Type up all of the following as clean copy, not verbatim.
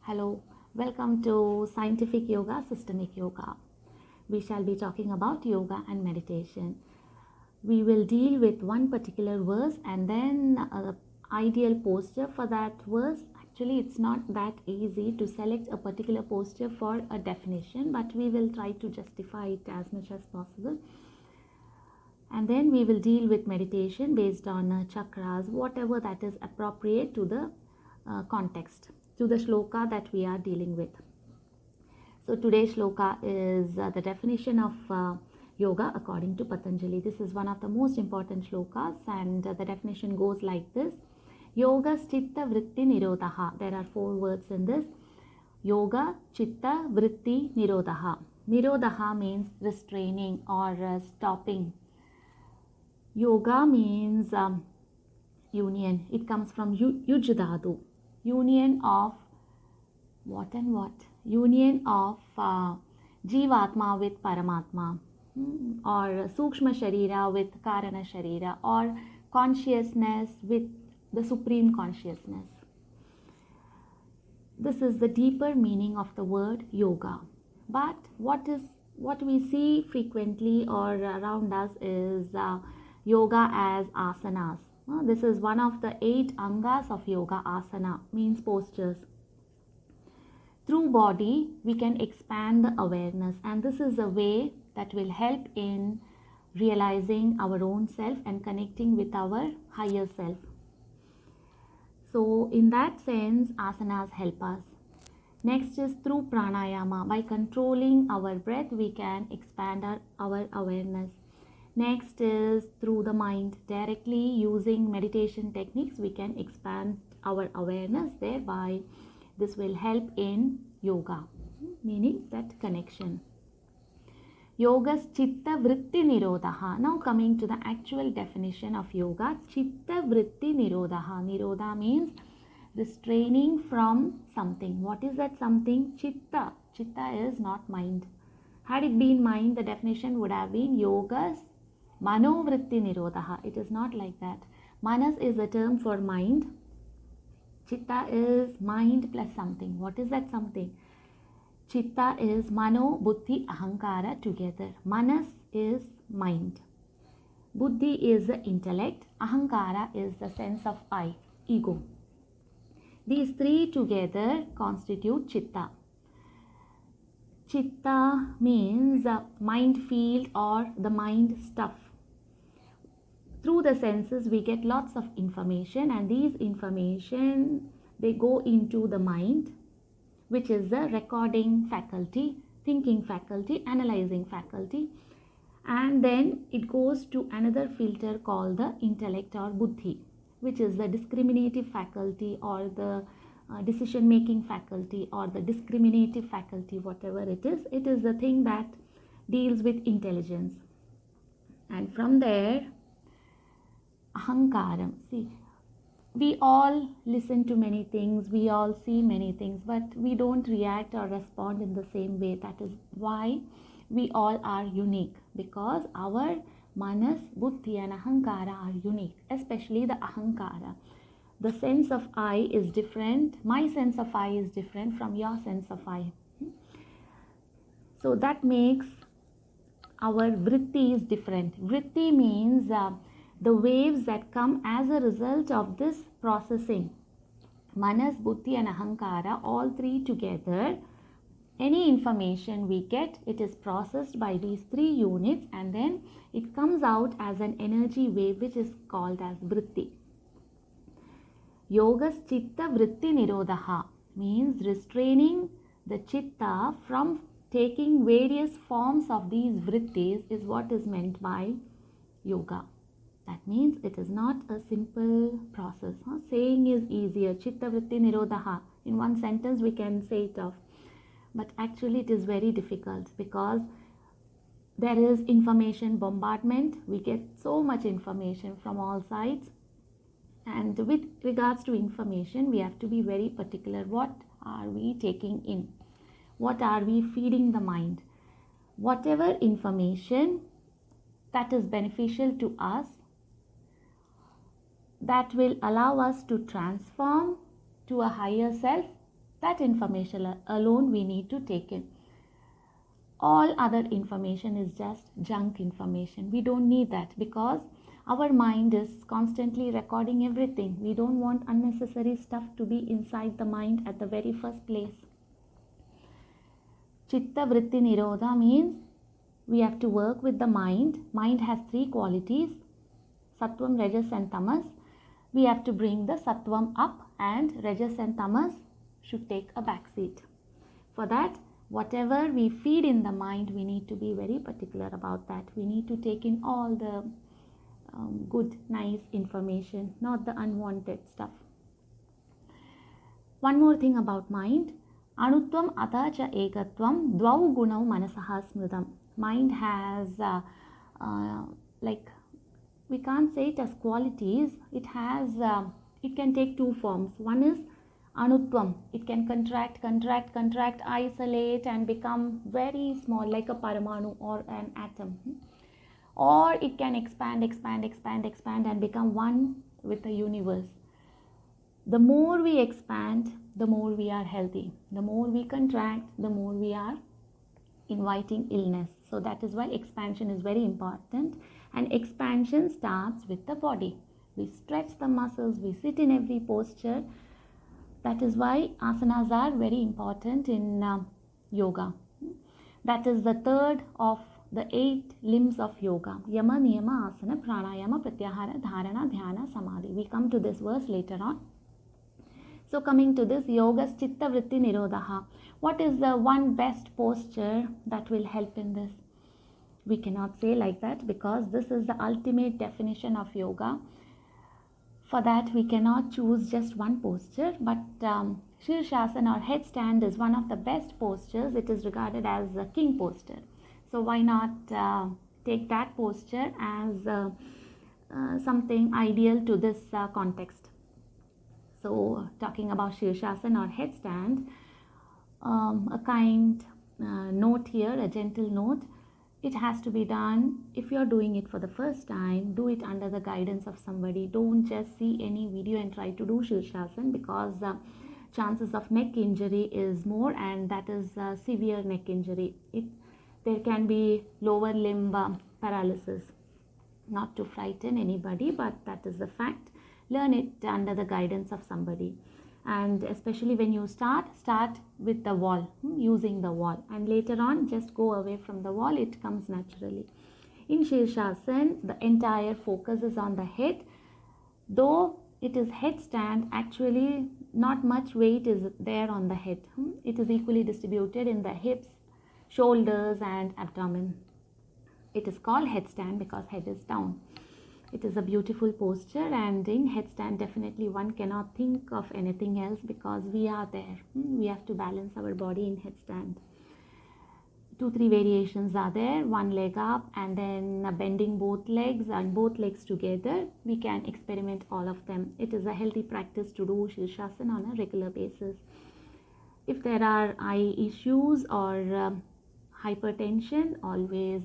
Hello, welcome to Scientific Yoga, Systemic Yoga. We shall be talking about yoga and meditation. We will deal with one particular verse and then ideal posture for that verse. Actually, it's not that easy to select a particular posture for a definition, but we will try to justify it as much as possible. And then we will deal with meditation based on chakras, whatever that is appropriate to the context, to the shloka that we are dealing with. So today's shloka is the definition of yoga according to Patanjali. This is one of the most important shlokas, and the definition goes like this. Yoga chitta vritti nirodha. There are 4 words in this. Yoga chitta vritti nirodha. Nirodha means restraining or stopping. Yoga means union. It comes from yujadadu. Union of what and what? Union of Jivatma with Paramatma, or Sukshma Sharira with Karana Sharira, or consciousness with the Supreme Consciousness. This is the deeper meaning of the word yoga. But what we see frequently or around us is yoga as asanas. This is one of the 8 angas of yoga. Asana means postures. Through body, we can expand the awareness, and this is a way that will help in realizing our own self and connecting with our higher self. So in that sense, asanas help us. Next is through pranayama. By controlling our breath, we can expand our awareness. Next is through the mind. Directly using meditation techniques, we can expand our awareness. Thereby, this will help in yoga, meaning that connection. Yoga's chitta vritti nirodha. Now coming to the actual definition of yoga. Chitta vritti nirodha. Nirodha means restraining from something. What is that something? Chitta. Chitta is not mind. Had it been mind, the definition would have been yoga's manovritti nirodha. It is not like that. Manas is a term for mind. Chitta is mind plus something. What is that something? Chitta is mano, buddhi, ahankara together. Manas is mind. Buddhi is the intellect. Ahankara is the sense of I, ego. These 3 together constitute chitta. Chitta means mind field or the mind stuff. Through the senses, we get lots of information, and these information, they go into the mind, which is the recording faculty, thinking faculty, analyzing faculty, and then it goes to another filter called the intellect or buddhi, which is the discriminative faculty or the decision making faculty or the discriminative faculty, whatever it is the thing that deals with intelligence. And from there, ahankaram. See, we all listen to many things, we all see many things, but we don't react or respond in the same way. That is why we all are unique, because our manas, buddhi and ahankara are unique, especially the ahankara. The sense of I is different. My sense of I is different from your sense of I. So that makes our vritti is different. Vritti means the waves that come as a result of this processing. Manas, buddhi and ahankara, all 3 together, any information we get, it is processed by these 3 units, and then it comes out as an energy wave, which is called as vritti. Yoga's chitta vritti nirodha means restraining the chitta from taking various forms of these vrittis is what is meant by yoga. That means it is not a simple process. Saying is easier, chitta vritti nirodha. In one sentence we can say it off. But actually it is very difficult, because there is information bombardment. We get so much information from all sides. And with regards to information, we have to be very particular. What are we taking in? What are we feeding the mind? Whatever information that is beneficial to us, that will allow us to transform to a higher self, That information alone we need to take in. All other information is just junk information. We don't need that because our mind is constantly recording everything. We don't want unnecessary stuff to be inside the mind at the very first place. Chitta Vritti Nirodha means we have to work with the mind. Mind has three qualities: Sattvam, Rajas and Tamas. We have to bring the Sattvam up and Rajas and Tamas should take a back seat. For that, whatever we feed in the mind, we need to be very particular about that. We need to take in all the good, nice information, not the unwanted stuff. One more thing about mind. Anutvam atacha ekatvam dvau gunau manasaha smridam. Mind has we can't say it as qualities. It has it can take two forms. One is Anutvam. It can contract, isolate and become very small like a paramanu or an atom. Or it can expand and become one with the universe. The more we expand, the more we are healthy. The more we contract, the more we are inviting illness. So that is why expansion is very important. And expansion starts with the body. We stretch the muscles, we sit in every posture. That is why asanas are very important in yoga. That is the third of the 8 limbs of yoga. Yama, Niyama, Asana, Pranayama, Pratyahara, Dharana, Dhyana, Samadhi. We come to this verse later on. So coming to this, Yoga's Chitta Vritti Nirodha. What is the one best posture that will help in this? We cannot say like that because this is the ultimate definition of yoga. For that, we cannot choose just one posture, but Shirshasana or headstand is one of the best postures. It is regarded as a king posture. So why not take that posture as something ideal to this context? So talking about Shirshasana or headstand, a kind note here, a gentle note. It has to be done. If you're doing it for the first time, do it under the guidance of somebody. Don't just see any video and try to do Shirshasana because chances of neck injury is more, and that is severe neck injury. There can be lower limb paralysis. Not to frighten anybody, but that is the fact. Learn it under the guidance of somebody. And especially when you start with the wall, using the wall, and later on just go away from the wall. It comes naturally. In Shirshasana, the entire focus is on the head. Though it is headstand, actually not much weight is there on the head. It is equally distributed in the hips, shoulders and abdomen. It is called headstand because head is down. It is a beautiful posture, and in headstand definitely one cannot think of anything else because we are there. We have to balance our body in headstand. 2-3 variations are there. One leg up and then bending both legs and both legs together. We can experiment all of them. It is a healthy practice to do Shirshasana on a regular basis. If there are eye issues or hypertension, always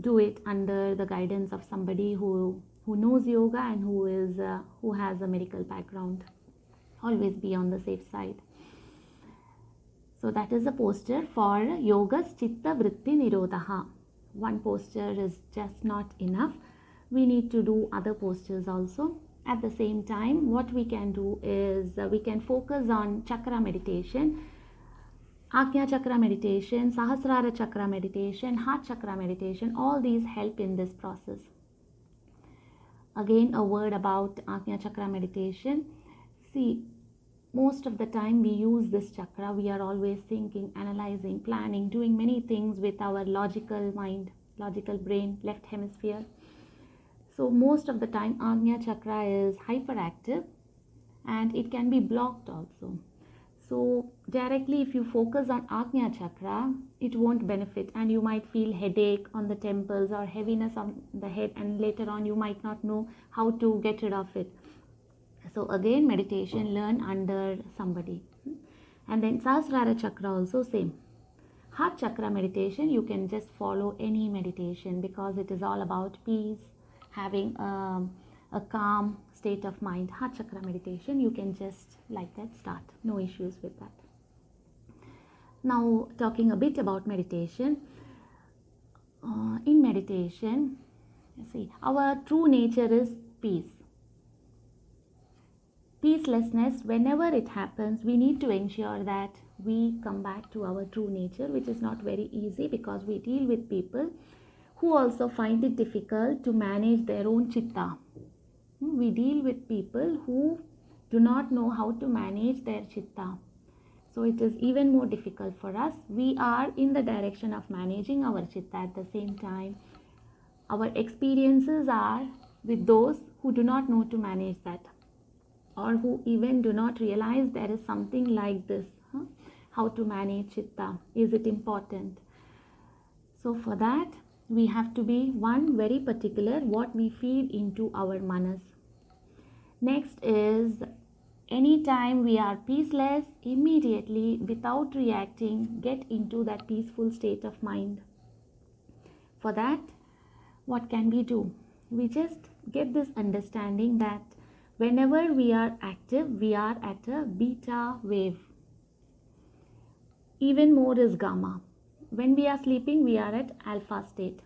do it under the guidance of somebody who knows yoga and who has a medical background. Always be on the safe side. So that is a posture for Yoga's Chitta Vritti Nirodha. One posture is just not enough. We need to do other postures also. At the same time, what we can do is we can focus on chakra meditation, Ajna Chakra meditation, Sahasrara Chakra meditation, Heart Chakra meditation. All these help in this process. Again, a word about Ajna Chakra meditation. See, most of the time we use this chakra. We are always thinking, analyzing, planning, doing many things with our logical mind, logical brain, left hemisphere. So most of the time Ajna Chakra is hyperactive and it can be blocked also. So directly if you focus on Ajna Chakra, it won't benefit, and you might feel headache on the temples or heaviness on the head, and later on you might not know how to get rid of it. So again, meditation, learn under somebody. And then Sahasrara Chakra also same. Heart Chakra meditation, you can just follow any meditation because it is all about peace, having a calm, state of mind, Heart Chakra meditation. You can just like that start, no issues with that. Now talking a bit about meditation. In meditation, see, our true nature is peace. Peacelessness, whenever it happens, we need to ensure that we come back to our true nature, which is not very easy because we deal with people who also find it difficult to manage their own chitta. We deal with people who do not know how to manage their chitta. So it is even more difficult for us. We are in the direction of managing our chitta. At the same time, our experiences are with those who do not know to manage that, or who even do not realize there is something like this. How to manage chitta? Is it important? So for that, we have to be very particular what we feed into our manas. Next is, anytime we are peaceless, immediately without reacting, get into that peaceful state of mind. For that, what can we do? We just get this understanding that whenever we are active, we are at a beta wave. Even more is gamma. When we are sleeping, we are at alpha state.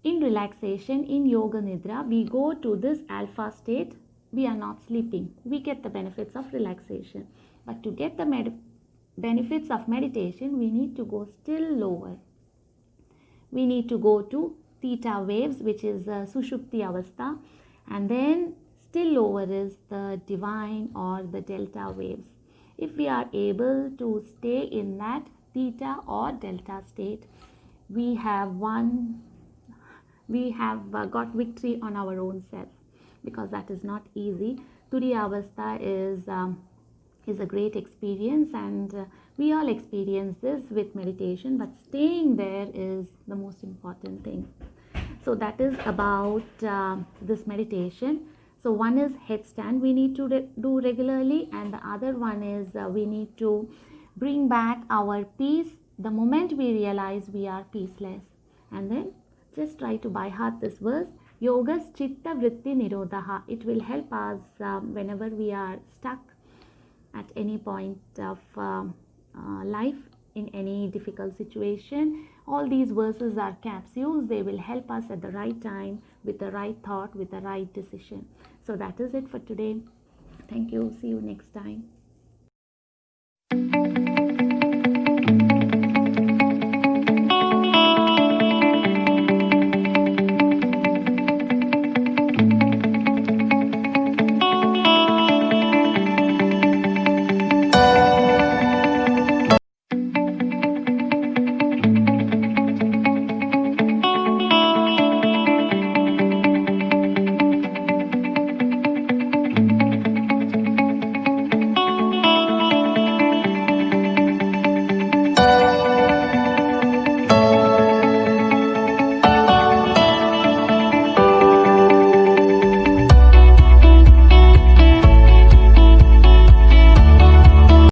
In relaxation, in yoga nidra, we go to this alpha state. We are not sleeping. We get the benefits of relaxation. But to get the benefits of meditation, we need to go still lower. We need to go to theta waves, which is Sushupti Avastha, and then still lower is the divine or the delta waves. If we are able to stay in that theta or delta state, we have got victory on our own self, because that is not easy. Turiya Avastha is a great experience, and we all experience this with meditation, but staying there is the most important thing. So that is about this meditation. So one is headstand we need to do regularly, and the other one is we need to bring back our peace the moment we realize we are peaceless. And then just try to by heart this verse, Yogas Chitta Vritti Nirodha. It will help us whenever we are stuck at any point of life, in any difficult situation. All these verses are capsules. They will help us at the right time, with the right thought, with the right decision. So that is it for today. Thank you. See you next time.